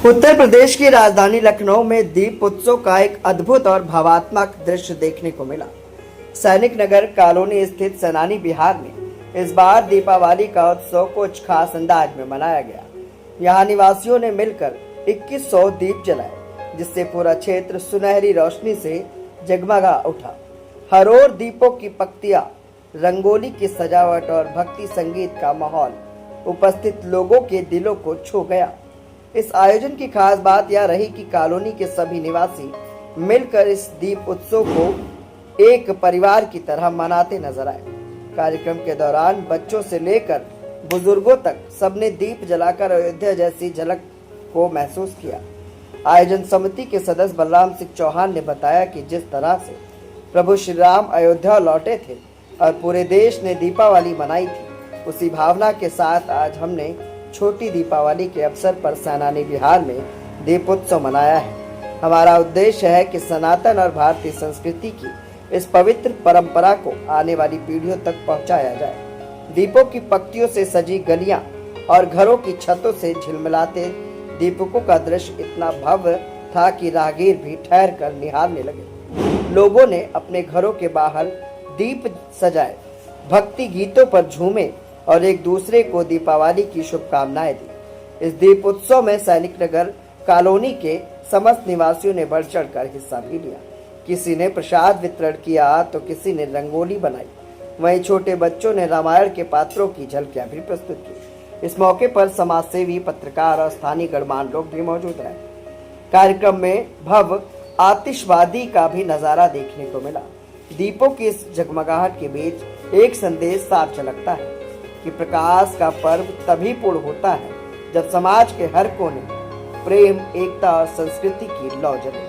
उत्तर प्रदेश की राजधानी लखनऊ में दीप उत्सव का एक अद्भुत और भावात्मक दृश्य देखने को मिला। सैनिक नगर कॉलोनी स्थित सेनानी विहार में इस बार दीपावली का उत्सव कुछ खास अंदाज में मनाया गया। यहाँ निवासियों ने मिलकर 2100 दीप जलाए, जिससे पूरा क्षेत्र सुनहरी रोशनी से जगमगा उठा। हर ओर दीपों की पक्तियां, रंगोली की सजावट और भक्ति संगीत का माहौल उपस्थित लोगों के दिलों को छू गया। इस आयोजन की खास बात यह रही कि कॉलोनी के सभी निवासी मिलकर इस दीप उत्सव को एक परिवार की तरह मनाते नजर आए। कार्यक्रम के दौरान बच्चों से लेकर बुजुर्गों तक सबने दीप जलाकर अयोध्या जैसी झलक को महसूस किया। आयोजन समिति के सदस्य बलराम सिंह चौहान ने बताया कि जिस तरह से प्रभु श्री राम अयोध्या लौटे थे और पूरे देश ने दीपावली मनाई थी, उसी भावना के साथ आज हमने छोटी दीपावली के अवसर पर सेनानी विहार में दीपोत्सव मनाया है। हमारा उद्देश्य है कि सनातन और भारतीय संस्कृति की इस पवित्र परंपरा को आने वाली पीढ़ियों तक पहुंचाया जाए। दीपों की पक्तियों से सजी गलियां और घरों की छतों से झिलमिलाते दीपकों का दृश्य इतना भव्य था कि राहगीर भी ठहर कर निहारने लगे। लोगों ने अपने घरों के बाहर दीप सजाए, भक्ति गीतों पर झूमे और एक दूसरे को दीपावली की शुभकामनाएं दी। इस दीप उत्सव में सैनिक नगर कॉलोनी के समस्त निवासियों ने बढ़ चढ़कर हिस्सा भी लिया। किसी ने प्रसाद वितरण किया तो किसी ने रंगोली बनाई। वहीं छोटे बच्चों ने रामायण के पात्रों की झलकियां भी प्रस्तुत की। इस मौके पर समाजसेवी, पत्रकार और स्थानीय गणमान्य लोग भी मौजूद रहे। कार्यक्रम में भव्य आतिशबाजी का भी नजारा देखने को मिला। दीपों की इस जगमगाहट के बीच एक संदेश साफ झलकता है कि प्रकाश का पर्व तभी पूर्ण होता है जब समाज के हर कोने प्रेम, एकता और संस्कृति की लौ जले।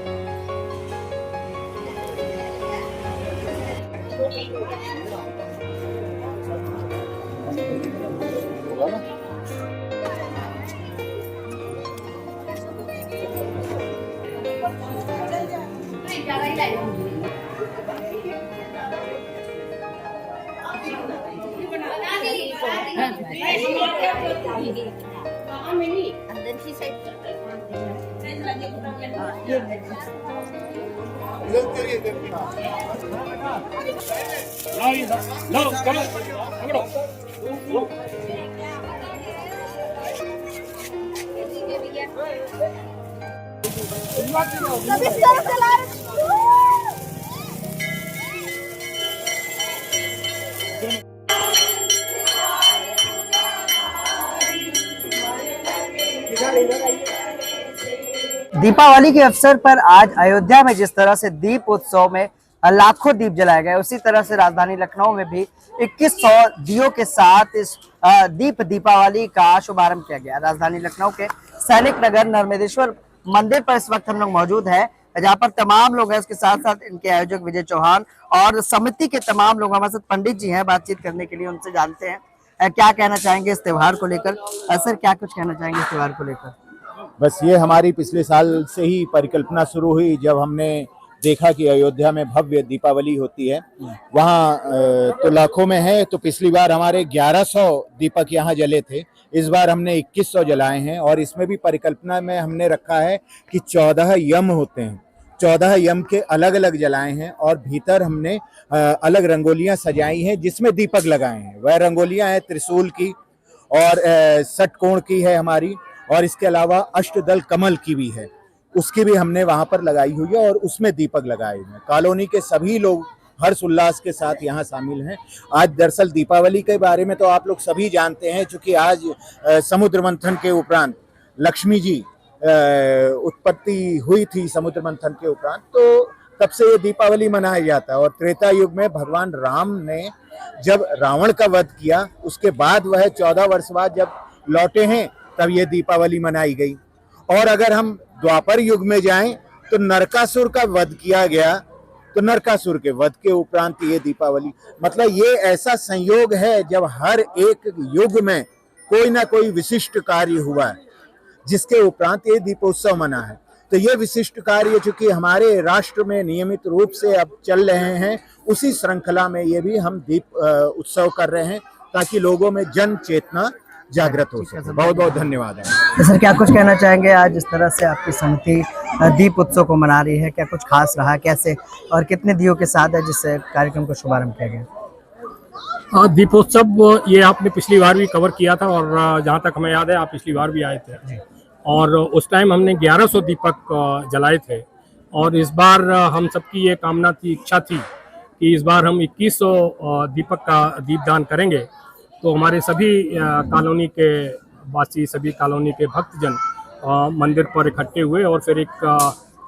दीपावली के अवसर पर आज अयोध्या में जिस तरह से दीप उत्सव में लाखों दीप जलाए गए, उसी तरह से राजधानी लखनऊ में भी 2100 दियों के साथ इस दीपावली का शुभारंभ किया गया। राजधानी लखनऊ के सैनिक नगर नर्मदेश्वर मंदिर पर इस वक्त हम लोग मौजूद हैं, जहाँ पर तमाम लोग हैं। उसके साथ साथ इनके आयोजक विजय चौहान और समिति के तमाम लोग हमारे साथ पंडित जी हैं बातचीत करने के लिए। उनसे जानते हैं क्या कहना चाहेंगे इस त्योहार को लेकर। सर, क्या कुछ कहना चाहेंगे इस त्योहार को लेकर? बस ये हमारी पिछले साल से ही परिकल्पना शुरू हुई, जब हमने देखा कि अयोध्या में भव्य दीपावली होती है। वहाँ तो लाखों में है, तो पिछली बार हमारे 1100 दीपक यहाँ जले थे। इस बार हमने 2100 जलाए हैं और इसमें भी परिकल्पना में हमने रखा है कि 14 यम होते हैं, 14 यम के अलग अलग जलाए हैं और भीतर हमने अलग रंगोलियां सजाई हैं जिसमें दीपक लगाए हैं। वह रंगोलियां हैं त्रिशूल की और षटकोण की है हमारी, और इसके अलावा अष्टदल कमल की भी है, उसकी भी हमने वहां पर लगाई हुई है और उसमें दीपक लगाए हुए हैं। कॉलोनी के सभी लोग हर्ष उल्लास के साथ यहाँ शामिल हैं। आज दरअसल दीपावली के बारे में तो आप लोग सभी जानते हैं, चूंकि आज समुद्र मंथन के उपरांत लक्ष्मी जी उत्पत्ति हुई थी समुद्र मंथन के उपरांत, तो तब से ये दीपावली मनाया जाता है। और त्रेता युग में भगवान राम ने जब रावण का वध किया, उसके बाद वह 14 वर्ष बाद जब लौटे हैं, तब ये दीपावली मनाई गई। और अगर हम द्वापर युग में जाएं तो नरकासुर का वध किया गया, तो नरकासुर के वध के उपरांत ये दीपावली, मतलब ये ऐसा संयोग है जब हर एक युग में कोई ना कोई विशिष्ट कार्य हुआ है, जिसके उपरांत ये दीपोत्सव मना है। तो ये विशिष्ट कार्य चूंकि हमारे राष्ट्र में नियमित रूप से अब चल रहे हैं, उसी श्रृंखला में ये भी हम दीप उत्सव कर रहे हैं, ताकि लोगों में जन चेतना जागृत हो सके। बहुत बहुत धन्यवाद है। तो सर क्या कुछ कहना चाहेंगे, आज इस तरह से आपकी समिति दीप उत्सव को मना रही है, क्या कुछ खास रहा कैसे और कितने दियों के साथ है जिस कार्यक्रम का शुभारंभ किया गया? दीपोत्सव ये आपने पिछली बार भी कवर किया था और जहाँ तक हमें याद है आप पिछली बार भी आए थे और उस टाइम हमने 1100 दीपक जलाए थे और इस बार हम सबकी ये कामना थी, इच्छा थी कि इस बार हम 2100 दीपक का दीपदान करेंगे। तो हमारे सभी कॉलोनी के वासी, सभी कॉलोनी के भक्तजन मंदिर पर इकट्ठे हुए और फिर एक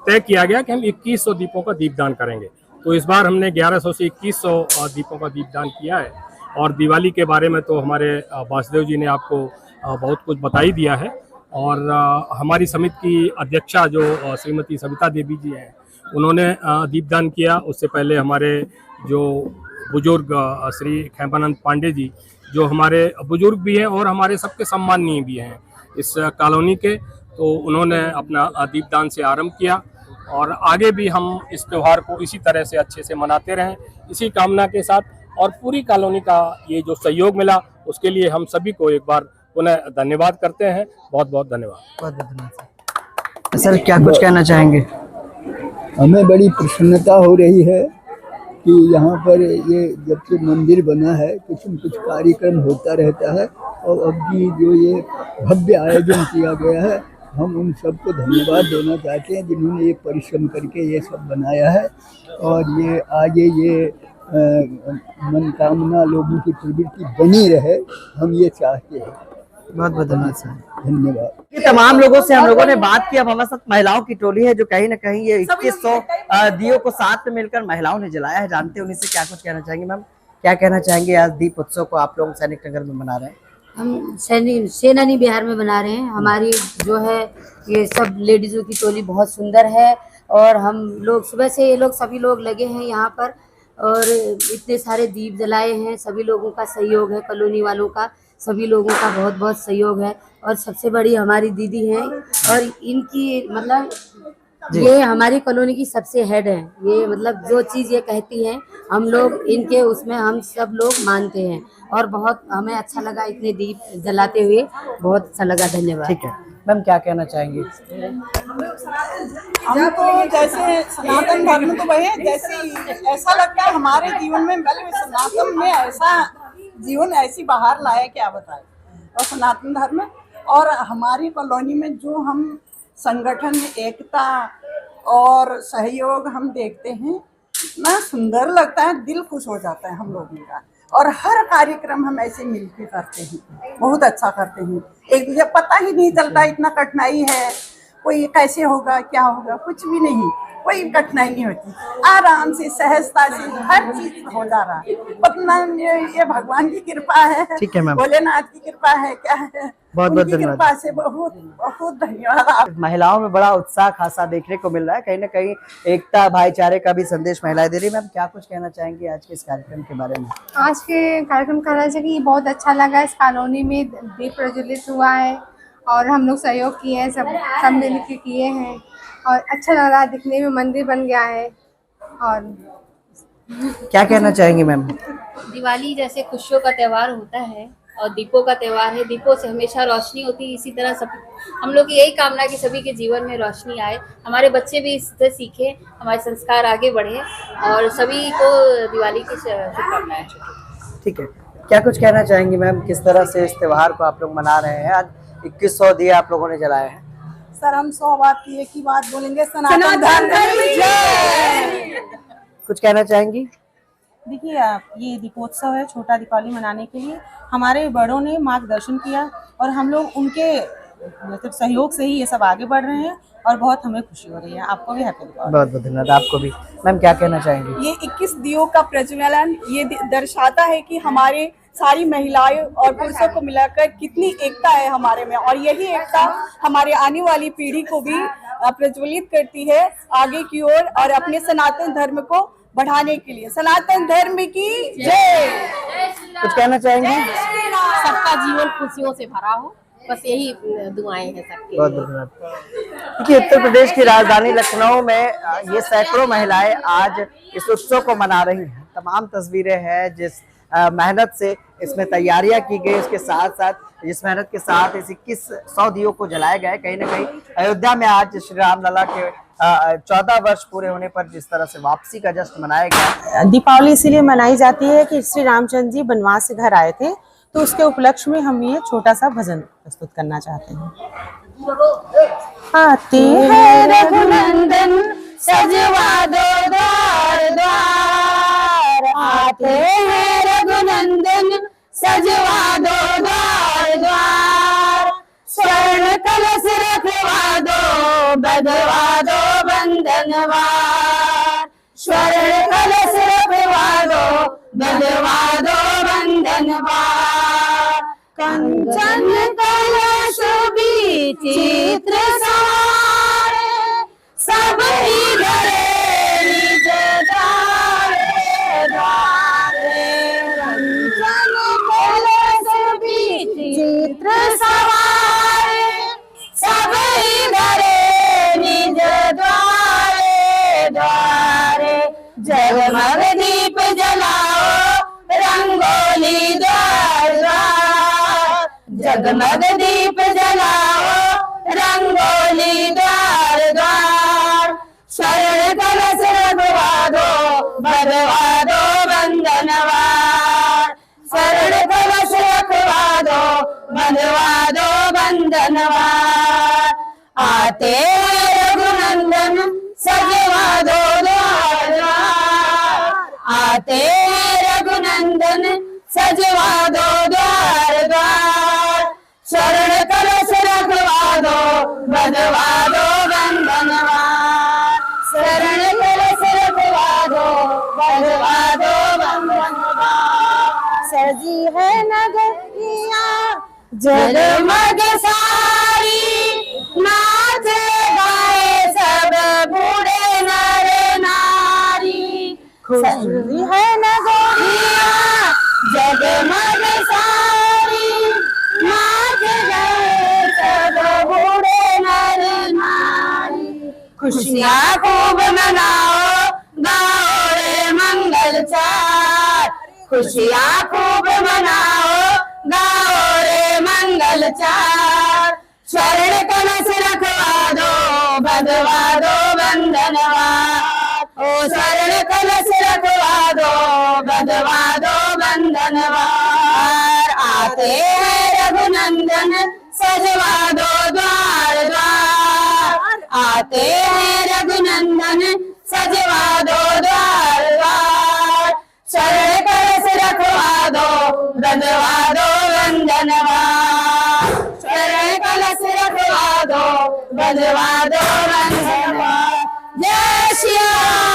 तय किया गया कि हम 2100 दीपों का दीपदान करेंगे। तो इस बार हमने 1100 से 2100 दीपों का दीपदान किया है। और दिवाली के बारे में तो हमारे वासुदेव जी ने आपको बहुत कुछ बता ही दिया है और हमारी समिति की अध्यक्षा जो श्रीमती सविता देवी जी हैं, उन्होंने दीपदान किया। उससे पहले हमारे जो बुजुर्ग श्री खेमानंद पांडे जी, जो हमारे बुजुर्ग भी हैं और हमारे सबके सम्माननीय भी हैं इस कॉलोनी के, तो उन्होंने अपना दीपदान से आरंभ किया और आगे भी हम इस त्यौहार को इसी तरह से अच्छे से मनाते रहें, इसी कामना के साथ। और पूरी कॉलोनी का ये जो सहयोग मिला उसके लिए हम सभी को एक बार पुनः धन्यवाद करते हैं। बहुत बहुत धन्यवाद। बहुत बहुत धन्यवाद सर। क्या कुछ कहना चाहेंगे? हमें बड़ी प्रसन्नता हो रही है कि यहाँ पर ये जब से मंदिर बना है कुछ न कुछ कार्यक्रम होता रहता है और अब भी जो ये भव्य आयोजन किया गया है, हम उन सबको धन्यवाद देना चाहते हैं जिन्होंने ये परिश्रम करके ये सब बनाया है और ये आगे ये मनोकामना लोगों की प्रवृत्ति बनी रहे, हम ये चाहते हैं। बहुत बहुत धन्यवाद सर। धन्यवाद। ये तमाम लोगों से हम लोगों ने बात की। अब हमारे साथ महिलाओं की टोली है जो कहीं ना कहीं ये 2100 दियों को साथ में मिलकर महिलाओं ने जलाया है। जानते हैं उन्हीं से क्या कुछ कहना चाहेंगे। मैम क्या कहना चाहेंगे, आज दीप उत्सव को आप लोग सैनिक नगर में मना रहे हैं? हम सेनानी बिहार में बना रहे हैं। हमारी जो है ये सब लेडीजों की टोली बहुत सुंदर है और हम लोग सुबह से ये लोग सभी लोग लगे हैं यहाँ पर और इतने सारे दीप जलाए हैं। सभी लोगों का सहयोग है, कॉलोनी वालों का, सभी लोगों का बहुत बहुत सहयोग है और सबसे बड़ी हमारी दीदी हैं और इनकी मतलब ये हमारी कॉलोनी की सबसे हेड है। ये मतलब जो चीज़ ये कहती हैं हम लोग इनके उसमें हम सब लोग मानते हैं और बहुत हमें अच्छा लगा इतने दीप जलाते हुए, बहुत अच्छा लगा। धन्यवाद। ठीक है मैम, क्या कहना चाहेंगे? हम तो जैसे सनातन धर्म तो वही है, जैसे ऐसा लगता है हमारे जीवन में, बल्कि सनातन में ऐसा जीवन ऐसी बाहर लाया क्या बताए। और सनातन धर्म और हमारी कॉलोनी में जो हम संगठन, एकता और सहयोग हम देखते हैं, इतना सुंदर लगता है, दिल खुश हो जाता है हम लोगों का। और हर कार्यक्रम हम ऐसे मिलकर करते हैं, बहुत अच्छा करते हैं। एक दूसरे पता ही नहीं चलता, इतना कठिनाई है, कोई कैसे होगा क्या होगा, कुछ भी नहीं, कोई कठिनाई नहीं होती, आराम से सहजता से हर चीज हो जा रहा है। पतना ये भगवान की कृपा है, ठीक है मैम, भोलेनाथ की कृपा है, क्या है, बहुत बहुत उनकी धन्यवाद। कृपा से बहुत बहुत धन्यवाद। महिलाओं में बड़ा उत्साह खासा देखने को मिल रहा है, कहीं ना कहीं एकता भाईचारे का भी संदेश महिलाएं दे रही है। मैम क्या कुछ कहना चाहेंगे आज के इस कार्यक्रम के बारे में? आज के कार्यक्रम का रहा है कि बहुत अच्छा लगा। इस कॉलोनी में दीप प्रज्वलित हुआ है और हम लोग सहयोग किए हैं, सब मिल के किए हैं और अच्छा लग रहा है, दिखने में मंदिर बन गया है। और क्या कहना चाहेंगे मैम? दिवाली जैसे खुशियों का त्यौहार होता है और दीपों का त्यौहार है, दीपों से हमेशा रोशनी होती है। इसी तरह सब हम लोग की यही कामना कि सभी के जीवन में रोशनी आए, हमारे बच्चे भी इससे सीखें, हमारे संस्कार आगे बढ़े और सभी को दिवाली की शुभकामनाएं। ठीक है, क्या कुछ कहना चाहेंगे मैम, किस तरह से इस त्योहार को आप लोग मना रहे हैं? आज 2100 दिए आप लोगों ने जलाए हैं। सर हम 100 बात की एक ही बात बोलेंगे, सनातन धर्म की जय। कुछ कहना चाहेंगी? देखिए ये दीपोत्सव है, छोटा दीपावली मनाने के लिए हमारे बड़ों ने मार्गदर्शन किया और हम लोग उनके मतलब सहयोग से ही ये सब आगे बढ़ रहे हैं और बहुत हमें खुशी हो रही है। आपको भी हैप्पी दीपावली। बहुत बहुत धन्यवाद। आपको भी। मैम क्या कहना चाहेंगे? ये 21 दियों का प्रज्वलन ये दर्शाता है कि हमारे सारी महिलाएं और पुरुषों को मिलाकर कितनी एकता है हमारे में, और यही एकता हमारे आने वाली पीढ़ी को भी प्रज्वलित करती है आगे की ओर और अपने सनातन धर्म को बढ़ाने के लिए। सनातन धर्म की जय। कुछ कहना चाहेंगे? सबका जीवन खुशियों से भरा हो, बस यही दुआएं हैं सबकी। बहुत बहुत धन्यवाद। देखिए उत्तर प्रदेश की राजधानी लखनऊ में ये सैकड़ों महिलाएं आज इस उत्सव को मना रही हैं। तमाम तस्वीरें हैं जिस मेहनत से इसमें तैयारियां की गई, इसके साथ साथ जिस मेहनत के साथ इस 2100 दियों को जलाया गया है, कहीं ना कहीं अयोध्या में आज श्री रामलला के 14 वर्ष पूरे होने पर जिस तरह से वापसी का जश्न मनाया गया। दीपावली इसीलिए मनाई जाती है कि श्री रामचंद्र जी वनवास से घर आए थे, तो उसके उपलक्ष्य में हम ये छोटा सा भजन प्रस्तुत करना चाहते हैं। आते हैं रघुनंदन सजवा दो द्वार द्वार, आते हैं रघुनंदन सजवा दो द्वार द्वार, स्वर्ण कलश रखवा दो बंधवा दो बंधनवार, स्वर्ण कलश रखवा दो बंधवा दो बंधनवार, कंचन कलश बीच चित्र सवारे, सब ही धरे निज द्वारे द्वारे, कंचन कलश बीच चित्र सवारे, सब ही धरे निज द्वारे द्वारे, जगमग दीप जलाओ रंगोली द्वार द्वार, जगमग दीप जलाओ रंगोली द्वार द्वार, स्वर्ण कलश रखवा दो बंधवा दो बंधनवार, स्वर्ण कलश रखवा दो बंधवा दो बंधनवार, आते रघुनंदन सजवा दो द्वार द्वार, आते रघुनंदन सजवा दो द्वार द्वार, स्वर्ण कलश रखवा दो बंधवा दो बंधनवार, स्वर्ण कलश रखवा दो बंधवा दो बंधनवार, सजी है नगरिया जगमग सारी, नाचे गाए सब बूढ़े नर नारी, सजी है नगरिया जगमग सारी, नाच गाए सब बूढ़े नर नारी, खुशियाँ खूब मनाओ गाओ रे मंगल चार, खुशियाँ खूब मनाओ गाओ रे मंगल चार, स्वर्ण कलश रखवा दो बंधवा दो बंधनवार, ओ स्वर्ण कलश रखवा दो बंधवा दो बंधनवार, आते हैं रघुनंदन सजवा दो द्वार द्वार, आते हैं रघुनंदन सजवा दो द्वार द्वार, स्वर्ण कलश रखवा दो बंधवा दो बंधनवार, स्वर्ण कलश रखवा दो बंधवा दो बंधनवार, जय श्री राम।